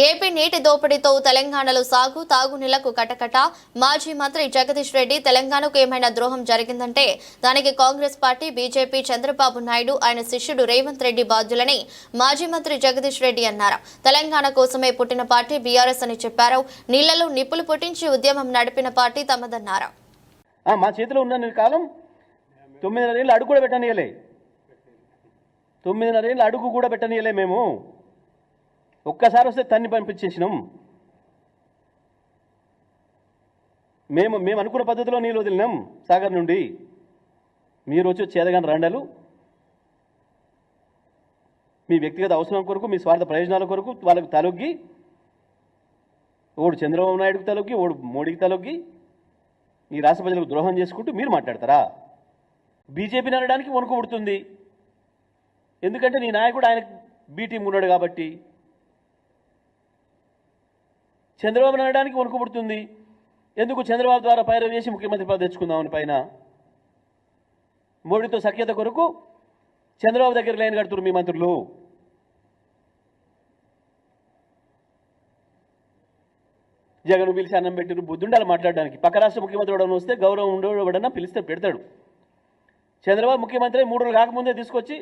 AP నీటి దోపిడీతో తెలంగాణలో సాగు తాగునీళ్లకు కటకట. మాజీ మంత్రి జగదీష్ రెడ్డి తెలంగాణకు ఏమైనా ద్రోహం జరిగిందంటే దానికి కాంగ్రెస్ పార్టీ, బీజేపీ, చంద్రబాబు నాయుడు, ఆయన శిష్యుడు రేవంత్ రెడ్డి బాధ్యులని మాజీ మంత్రి జగదీష్ రెడ్డి అన్నారు. తెలంగాణ కోసమే పుట్టిన పార్టీ బీఆర్ఎస్ అని చెప్పారు. నీళ్లలో నిప్పులు పుట్టించి ఉద్యమం నడిపిన పార్టీ తమదన్నారు. మా చేతిలో ఉన్న కాలం 9.5 ఏళ్ళు అడుగు కూడా పెట్టనీయలే. 9.5 ఏళ్ళు అడుగు కూడా పెట్టనీయలే. మేము ఒక్కసారి వస్తే తన్ని పంపించేసినాం. మేము అనుకున్న పద్ధతిలో నీళ్ళు వదిలినాం సాగర్ నుండి. మీరు వచ్చి చేదగాని రండలు మీ వ్యక్తిగత అవసరం కొరకు, మీ స్వార్థ ప్రయోజనాల కొరకు వాళ్ళకు తలొగ్గి, ఓడు చంద్రబాబు నాయుడుకి తలొగ్గి, ఓడు మోడీకి తలొగ్గి ఈ రాష్ట్ర ప్రజలకు ద్రోహం చేసుకుంటూ మీరు మాట్లాడతారా? బీజేపీని అనడానికి వణుకు పుడుతుంది. ఎందుకంటే నీ నాయకుడు ఆయన బీ టీం ఉన్నాడు కాబట్టి. చంద్రబాబు అనడానికి వణుకు పుడుతుంది. ఎందుకు? చంద్రబాబు ద్వారా పైరవి చేసి ముఖ్యమంత్రి పదవి తెచ్చుకుందామని పైన మోడీతో సఖ్యత కొరకు చంద్రబాబు దగ్గర లైన్ కడుతున్నారు మీ మంత్రులు. జగన్ పిలిచి అన్నం పెట్టిరు. బుద్ధుండాలి మాట్లాడడానికి. పక్క రాష్ట్ర ముఖ్యమంత్రి ఎవడన్నా వస్తే గౌరవం ఉండేవాడన్నా పిలిస్తే పెడతాడు. చంద్రబాబు ముఖ్యమంత్రి 3 రోజులు కాకముందే తీసుకొచ్చి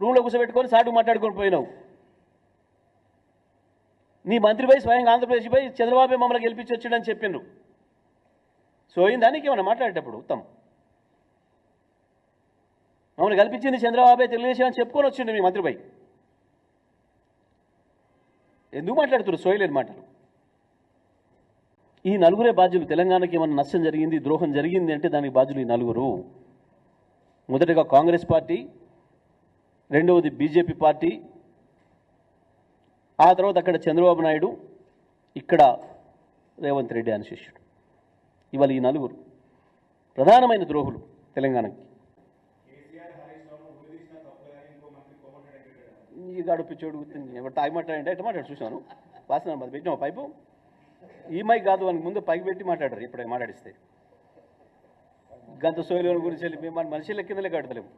రూమ్లో కూర్చోబెట్టుకొని సాటుకు మాట్లాడుకొని పోయినావు. నీ మంత్రి పోయి స్వయంగా ఆంధ్రప్రదేశ్ పోయి చంద్రబాబు మమ్మల్ని గెలిపించి వచ్చాడని చెప్పిండ్రు. సోయిందానికి ఏమన్నా మాట్లాడేటప్పుడు ఉత్తమ్ మమ్మల్ని కల్పించింది చంద్రబాబే, తెలుగుదేశం అని చెప్పుకొని వచ్చిండు మీ మంత్రిపై. ఎందుకు మాట్లాడుతున్నారు సోయలేని మాటలు? ఈ నలుగురే బాధ్యులు. తెలంగాణకి ఏమన్నా నష్టం జరిగింది, ద్రోహం జరిగింది అంటే దానికి బాధ్యులు ఈ నలుగురు. మొదటగా కాంగ్రెస్ పార్టీ, రెండవది బీజేపీ పార్టీ, ఆ తర్వాత అక్కడ చంద్రబాబు నాయుడు, ఇక్కడ రేవంత్ రెడ్డి అని శిష్యుడు. ఇవాళ ఈ నలుగురు ప్రధానమైన ద్రోహులు తెలంగాణకి. ఈ గడుపిచ్చోడు ఎవరు తాగి మాట్లాడంటే ఎట్లా మాట్లాడు చూసాను. వాసన అది పెట్టినావు పైపు. ఈ మైక్ కాదు అని ముందు పైకి పెట్టి మాట్లాడారు. ఇప్పుడు మాట్లాడిస్తే గంత సోయల గురించి వెళ్ళి మేము మన మనిషి లెక్కిందలే కడతలేము.